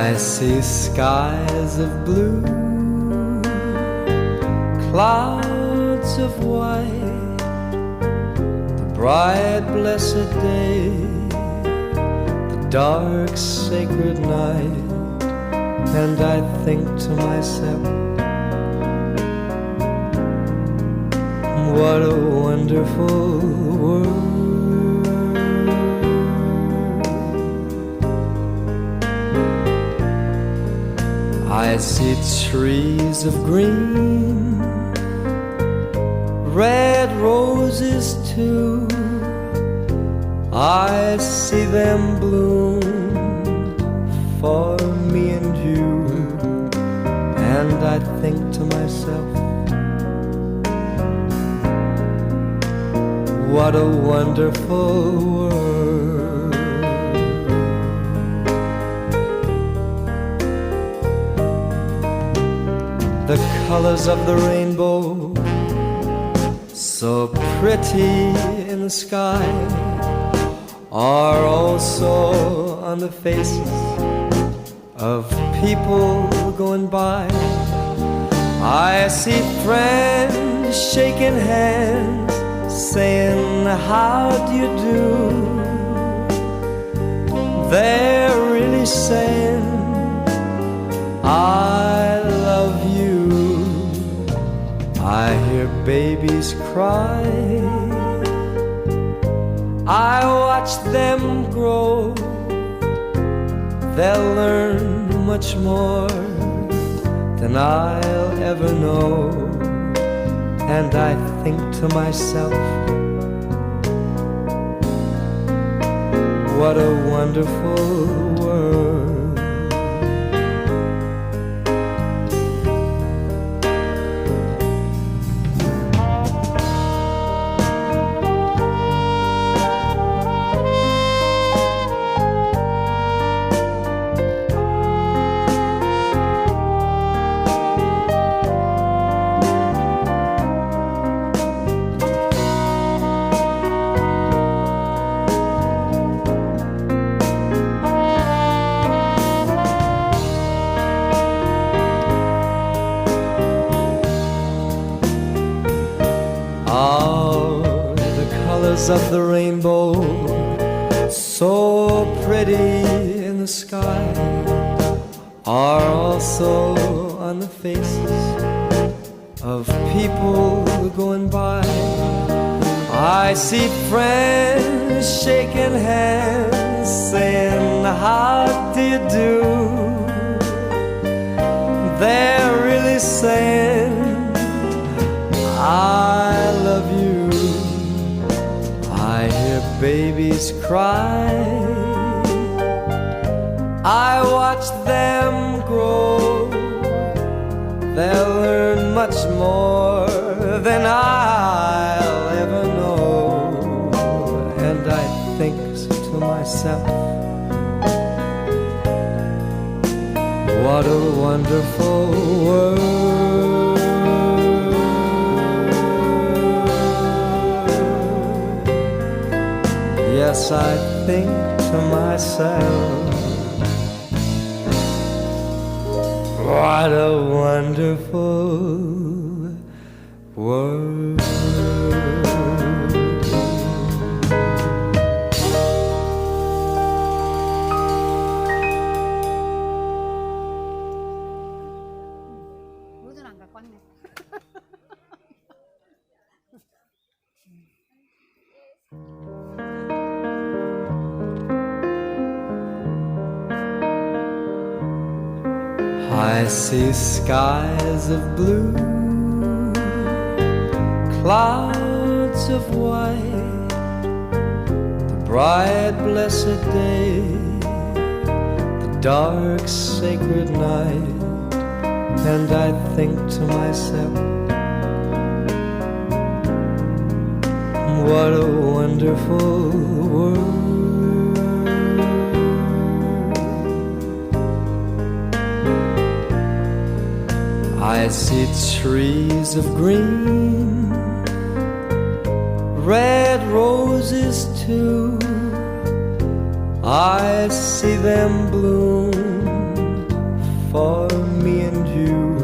I see skies of blue, clouds of white, the bright blessed day, the dark sacred night, and I think to myself, what a wonderful world. I see trees of green, red roses too. I see them bloom for me and you, and I think to myself, what a wonderful world. The colors of the rainbow, so pretty in the sky, are also on the faces of people going by. I see friends shaking hands, saying, how do you do? They're really saying, I love you. I hear babies cry, I watch them grow. They'll learn much more than I'll ever know. And I think to myself, what a wonderful world. Of the rainbow, so pretty in the sky, are also on the faces of people going by. I see friends shaking hands, saying, how do you do? They're really saying, I love you. I hear babies cry, I watch them grow. They'll learn much more than I'll ever know. And I think to myself, what a wonderful world. Yes, I think to myself, what a wonderful world. 무슨 안 갖고 왔네. I see skies of blue, clouds of white, the bright blessed day, the dark sacred night, and I think to myself, what a wonderful world. I see trees of green, red roses too. I see them bloom for me and you.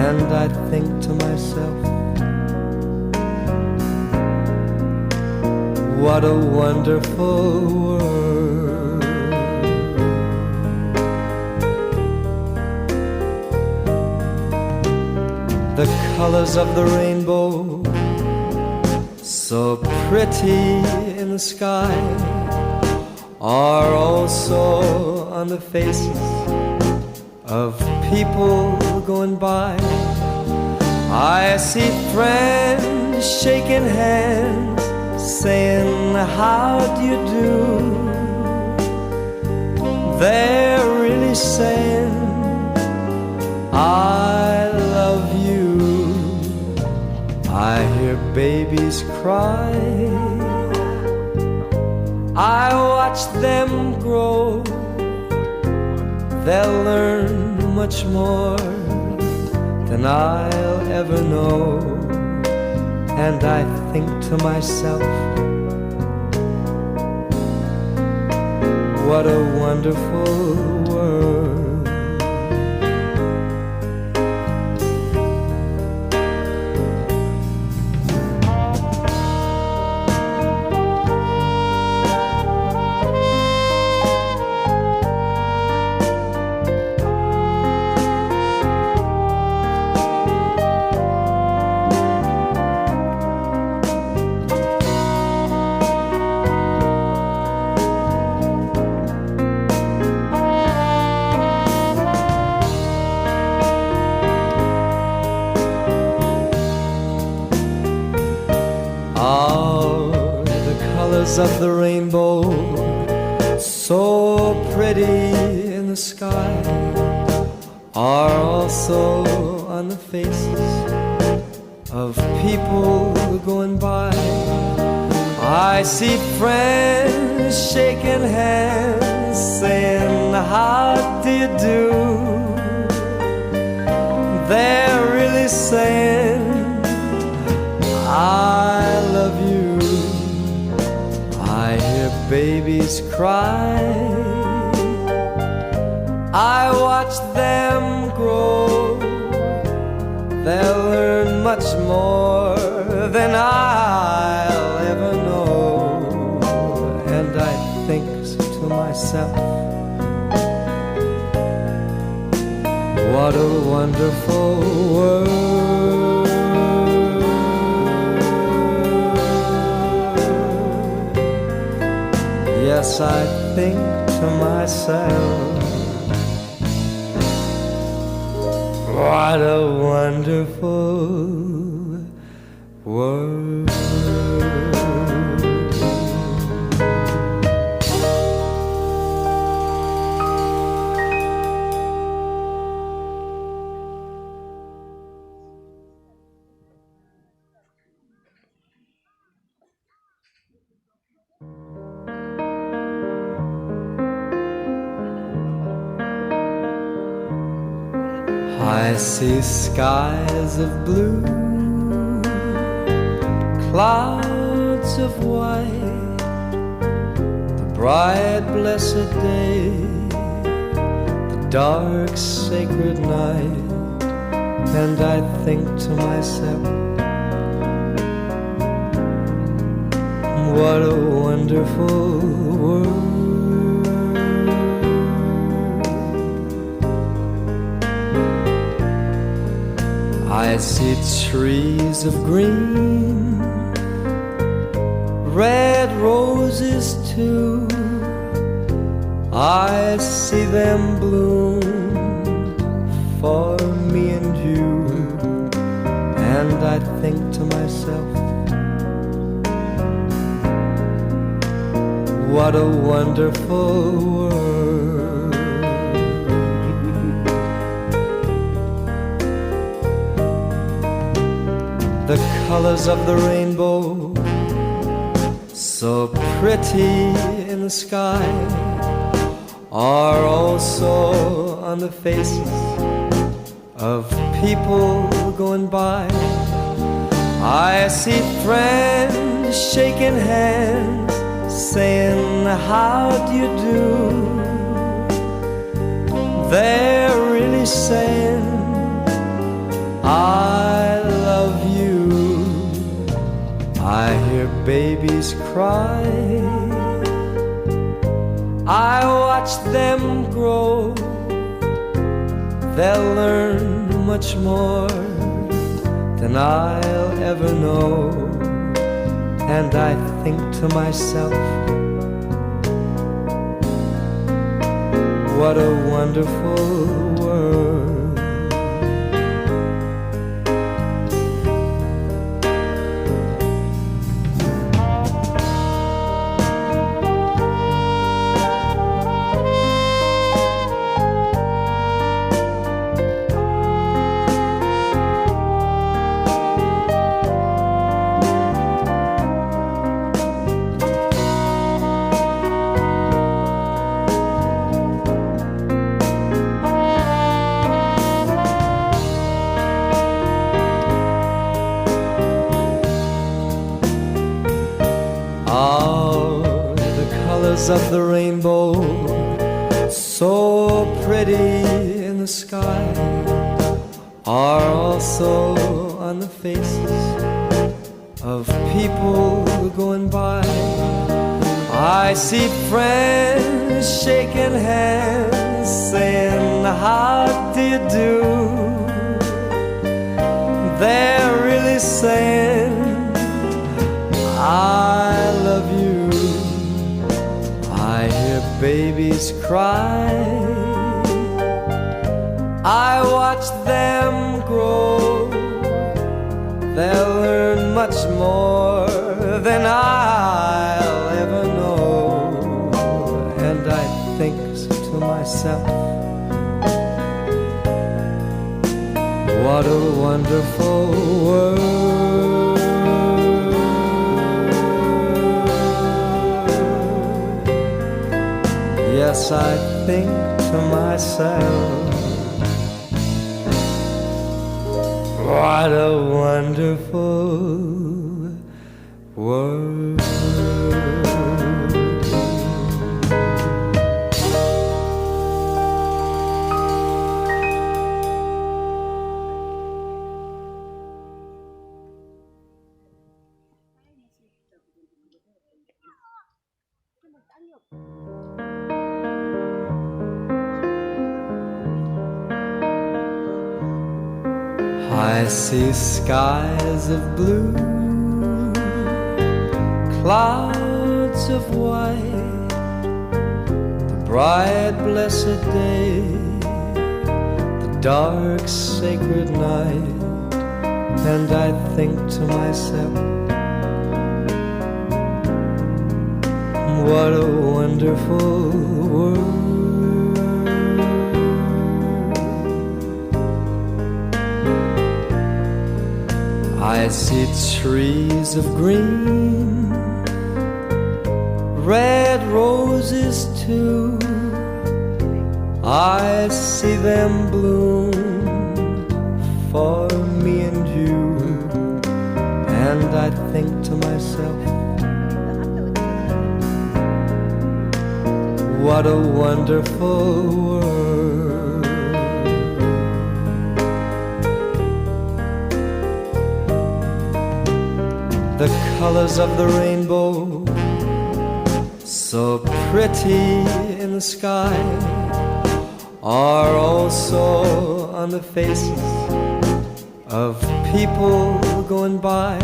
And I think to myself, what a wonderful world. The colors of the rainbow, so pretty in the sky, are also on the faces of people going by. I see friends shaking hands, saying, how do you do? They're really saying, I love you. I hear babies cry, I watch them grow. They'll learn much more than I'll ever know. And I think to myself, what a wonderful world. Of the rainbow, so pretty in the sky, are also on the faces of people going by. I see friends shaking hands, saying, how do you do? They're really saying, I love you. I hear babies cry, I watch them grow. They'll learn much more than I'll ever know. And I think to myself, what a wonderful world. Yes, I think to myself, what a wonderful world. I see skies of blue, clouds of white, the bright blessed day, the dark sacred night. And I think to myself, what a wonderful world. I see trees of green, red roses too. I see them bloom for me and you. And I think to myself, what a wonderful world. The colors of the rainbow, so pretty in the sky, are also on the faces of people going by. I see friends shaking hands, saying, how do you do? they're really saying I love you. I hear babies cry, I watch them grow. They'll learn much more than I'll ever know. And I think to myself, what a wonderful world. Of the rainbow, so pretty in the sky, are also on the faces of people going by. I see friends shaking hands, saying, how do you do? They're really saying, I love you. I hear babies cry, I watch them grow. They'll learn much more than I'll ever know. And I think to myself, what a wonderful world. Yes, I think to myself, what a wonderful world. I see skies of blue, clouds of white, the bright blessed day, the dark sacred night. And I think to myself, what a wonderful world. I see trees of green, red roses too. I see them bloom for me and you. And I think to myself, what a wonderful world. The colors of the rainbow, so pretty in the sky, are also on the faces of people going by.